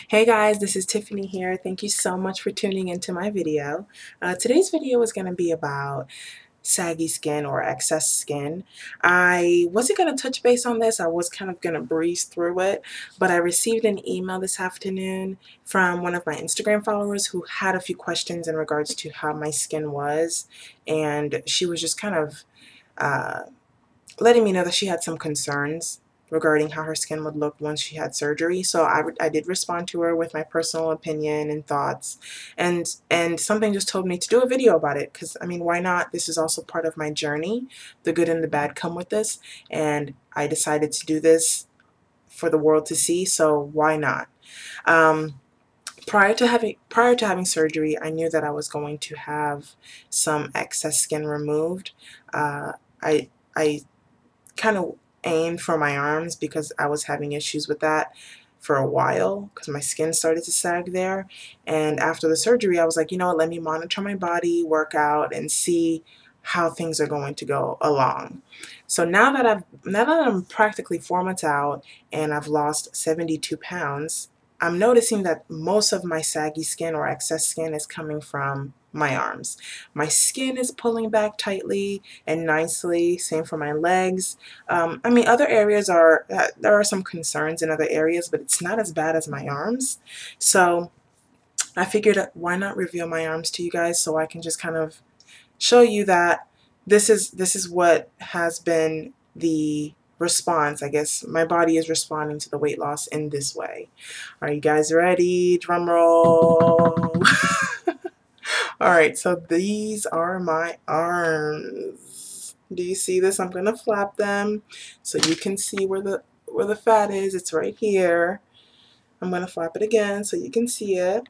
Hey guys, this is Tiffany here. Thank you so much for tuning into my video. Today's video is going to be about saggy skin or excess skin. I wasn't going to touch base on this. I was kind of going to breeze through it, but I received an email this afternoon from one of my Instagram followers who had a few questions in regards to how my skin was, and she was just kind of uh, letting me know that she had some concerns regarding how her skin would look once she had surgery. So I did respond to her with my personal opinion and thoughts, and something just told me to do a video about it because, I mean, why not? This is also part of my journey. The good and the bad come with this, and I decided to do this for the world to see, so why not? Um, prior to having surgery, I knew that I was going to have some excess skin removed. Uh, I kind of aimed for my arms because I was having issues with that for a while because my skin started to sag there. And after the surgery, I was like, you know what, let me monitor my body, work out, and see how things are going to go along. So now that I'm practically 4 months out and I've lost 72 pounds, I'm noticing that most of my saggy skin or excess skin is coming from my arms. My skin is pulling back tightly and nicely, same for my legs. I mean, other areas there are some concerns in other areas, but it's not as bad as my arms. So I figured, why not reveal my arms to you guys so I can just kind of show you that this is what has been the response. I guess my body is responding to the weight loss in this way. Are you guys ready? Drum roll. All right, so these are my arms. Do you see this? I'm gonna flap them so you can see where the fat is. It's right here. I'm gonna flap it again so you can see it.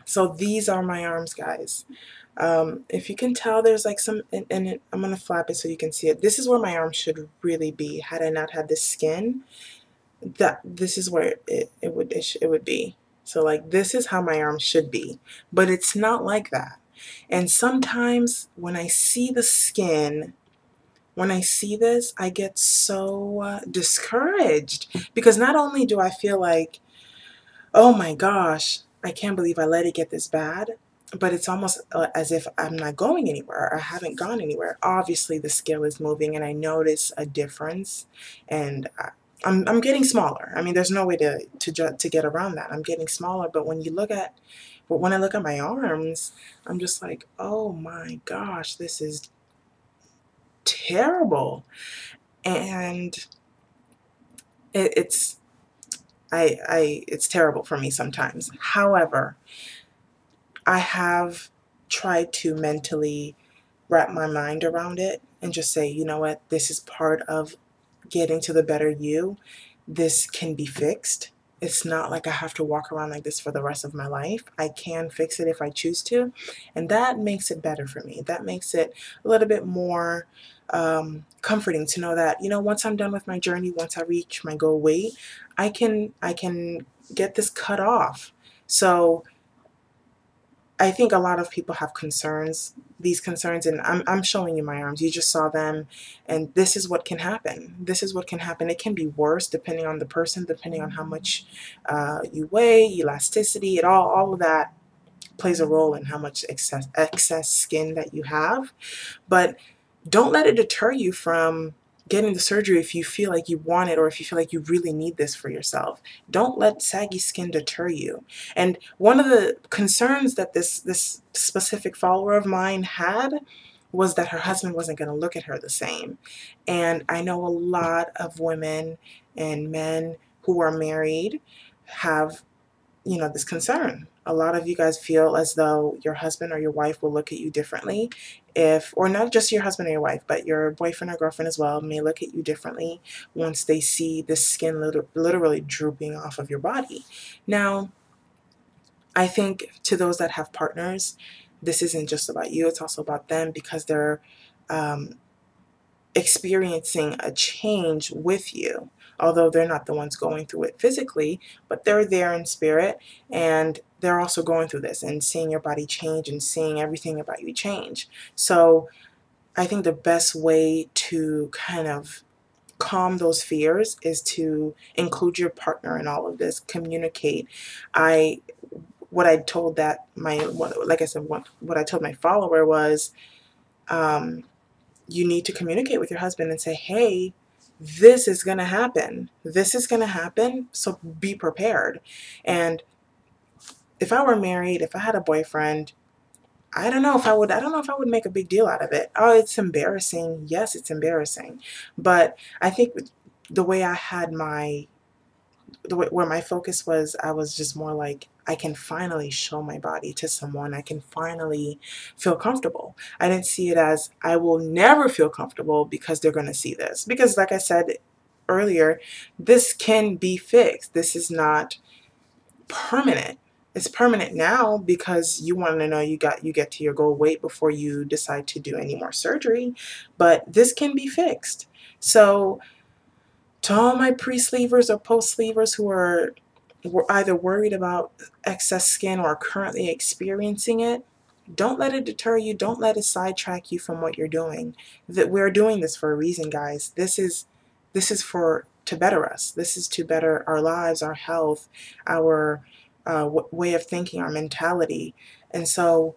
So these are my arms, guys. If you can tell, there's like some, and I'm gonna flap it so you can see it. This is where my arm should really be. Had I not had this skin, this is where it would be. So like this is how my arm should be, but it's not like that. And sometimes when I see the skin, when I see this, I get so discouraged because not only do I feel like, oh my gosh, I can't believe I let it get this bad, but it's almost as if I'm not going anywhere. I haven't gone anywhere. Obviously, the scale is moving, and I notice a difference, and I'm getting smaller. I mean, there's no way to get around that. I'm getting smaller, but when I look at my arms, I'm just like, oh my gosh, this is terrible, and it's it's terrible for me sometimes. However, I have tried to mentally wrap my mind around it and just say, you know what, this is part of getting to the better you. This can be fixed. It's not like I have to walk around like this for the rest of my life. I can fix it if I choose to, and that makes it better for me. That makes it a little bit more comforting to know that, you know, once I'm done with my journey, once I reach my goal weight, I can get this cut off. So I think a lot of people have these concerns, and I'm showing you my arms. You just saw them, and this is what can happen. This is what can happen. It can be worse depending on the person, depending on how much you weigh, elasticity, all of that plays a role in how much excess skin that you have. But don't let it deter you from getting the surgery if you feel like you want it or if you feel like you really need this for yourself. Don't let saggy skin deter you. And one of the concerns that this specific follower of mine had was that her husband wasn't going to look at her the same. And I know a lot of women and men who are married have, you know, this concern. A lot of you guys feel as though your husband or your wife will look at you differently if, or not just your husband or your wife, but your boyfriend or girlfriend as well may look at you differently once they see the skin literally drooping off of your body. Now, I think to those that have partners, this isn't just about you, it's also about them because they're um, experiencing a change with you, although they're not the ones going through it physically, but they're there in spirit, and they're also going through this and seeing your body change and seeing everything about you change. So I think the best way to kind of calm those fears is to include your partner in all of this. Communicate. I what I told that my like I said, what I told my follower was, you need to communicate with your husband and say, hey, this is going to happen. This is going to happen. So be prepared. And if I were married, if I had a boyfriend, I don't know if I would make a big deal out of it. Oh, it's embarrassing. Yes, it's embarrassing. But I think the way I had where my focus was, I was just more like, I can finally show my body to someone. I can finally feel comfortable. I didn't see it as I will never feel comfortable because they're going to see this. Because like I said earlier, this can be fixed. This is not permanent. It's permanent now because you want to know you get to your goal weight before you decide to do any more surgery. But this can be fixed. So to all my pre-sleevers or post-sleevers who are either worried about excess skin or currently experiencing it, don't let it deter you. Don't let it sidetrack you from what you're doing. That we're doing this for a reason, guys. This is for to better us. This is to better our lives, our health, our way of thinking, our mentality. And so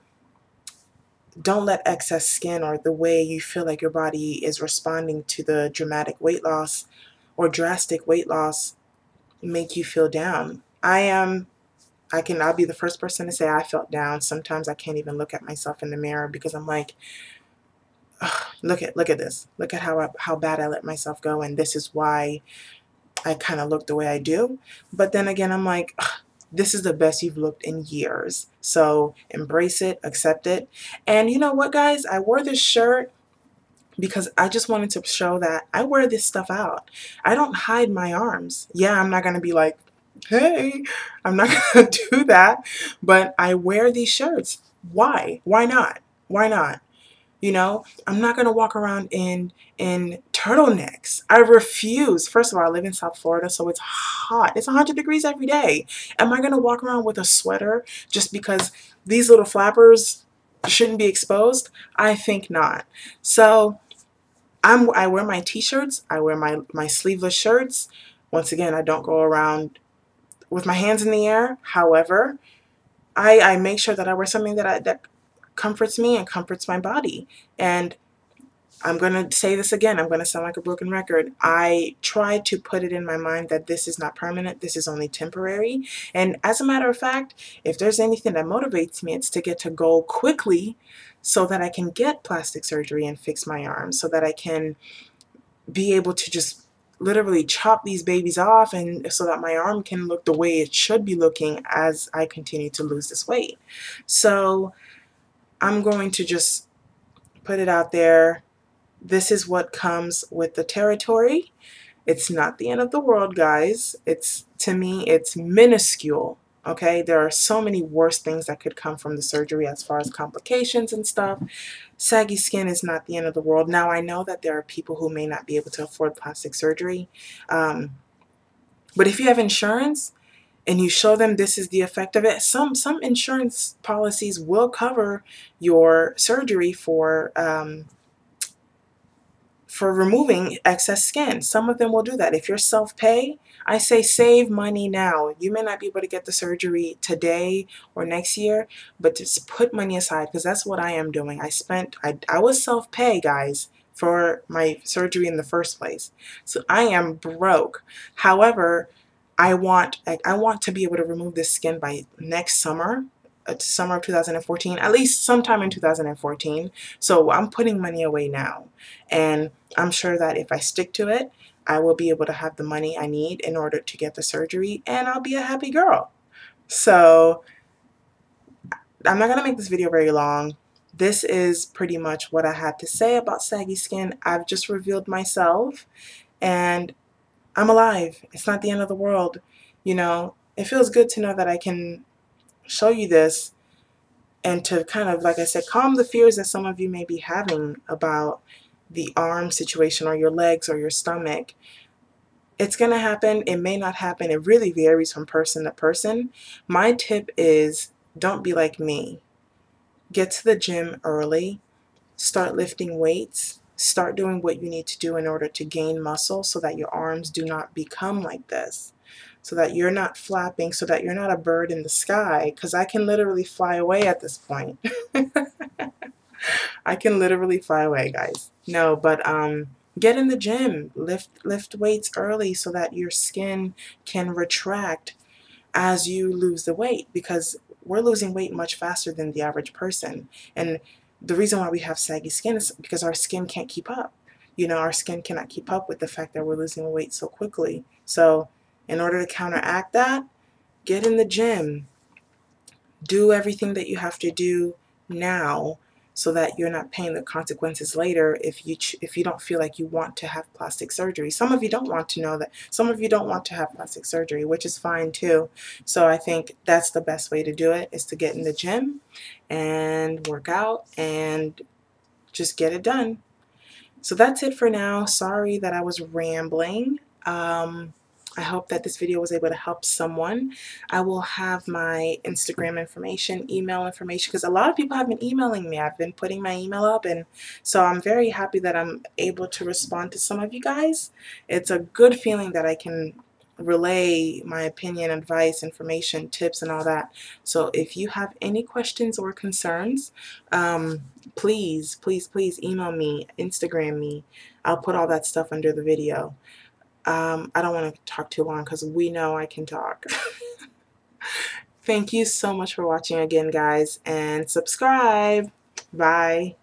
don't let excess skin or the way you feel like your body is responding to the dramatic weight loss or drastic weight loss make you feel down. I'll be the first person to say I felt down. Sometimes I can't even look at myself in the mirror because I'm like, look at this. Look at how bad I let myself go, and this is why I kind of look the way I do. But then again, I'm like, this is the best you've looked in years. So embrace it, accept it. And you know what, guys? I wore this shirt because I just wanted to show that I wear this stuff out. I don't hide my arms. Yeah, I'm not going to be like, hey, I'm not going to do that. But I wear these shirts. Why? Why not? Why not? You know, I'm not going to walk around in turtlenecks. I refuse. First of all, I live in South Florida, so it's hot. It's 100 degrees every day. Am I going to walk around with a sweater just because these little flappers shouldn't be exposed? I think not. So I wear my t-shirts. I wear my sleeveless shirts. Once again, I don't go around with my hands in the air. However, I make sure that I wear something that comforts me and comforts my body. And I'm going to say this again. I'm going to sound like a broken record. I try to put it in my mind that this is not permanent. This is only temporary. And as a matter of fact, if there's anything that motivates me, it's to get to goal quickly so that I can get plastic surgery and fix my arms, so that I can be able to just literally chop these babies off, and so that my arm can look the way it should be looking as I continue to lose this weight. So I'm going to just put it out there. This is what comes with the territory. It's not the end of the world, guys. To me, it's minuscule. Okay, there are so many worse things that could come from the surgery as far as complications and stuff. Saggy skin is not the end of the world. Now, I know that there are people who may not be able to afford plastic surgery. But if you have insurance and you show them this is the effect of it, some insurance policies will cover your surgery for removing excess skin. Some of them will do that. If you're self-pay, I say save money now. You may not be able to get the surgery today or next year, but just put money aside, because that's what I am doing. I was self-pay, guys, for my surgery in the first place. So I am broke. However, I want to be able to remove this skin by next summer. Summer of 2014, at least sometime in 2014. So I'm putting money away now, and I'm sure that if I stick to it, I will be able to have the money I need in order to get the surgery, and I'll be a happy girl. So I'm not going to make this video very long. This is pretty much what I had to say about saggy skin. I've just revealed myself, and I'm alive. It's not the end of the world. You know, it feels good to know that I can show you this, and to kind of, like I said, calm the fears that some of you may be having about the arm situation or your legs or your stomach. It's going to happen. It may not happen. It really varies from person to person. My tip is, don't be like me. Get to the gym early. Start lifting weights. start doing what you need to do in order to gain muscle so that your arms do not become like this, so that you're not flapping, so that you're not a bird in the sky, because I can literally fly away at this point. I can literally fly away, guys. No, but get in the gym, lift weights early so that your skin can retract as you lose the weight, because we're losing weight much faster than the average person. And the reason why we have saggy skin is because our skin can't keep up. You know, our skin cannot keep up with the fact that we're losing weight so quickly. So in order to counteract that, get in the gym, do everything that you have to do now so that you're not paying the consequences later if you don't feel like you want to have plastic surgery. Some of you don't want to know that. Some of you don't want to have plastic surgery, which is fine too. So I think that's the best way to do it, is to get in the gym and work out and just get it done. So that's it for now. Sorry that I was rambling. I hope that this video was able to help someone. I will have my Instagram information, email information, because a lot of people have been emailing me. I've been putting my email up, and so I'm very happy that I'm able to respond to some of you guys. It's a good feeling that I can relay my opinion, advice, information, tips, and all that. So if you have any questions or concerns, please, please, please email me, Instagram me. I'll put all that stuff under the video. I don't want to talk too long because we know I can talk. Thank you so much for watching again, guys, and subscribe. Bye.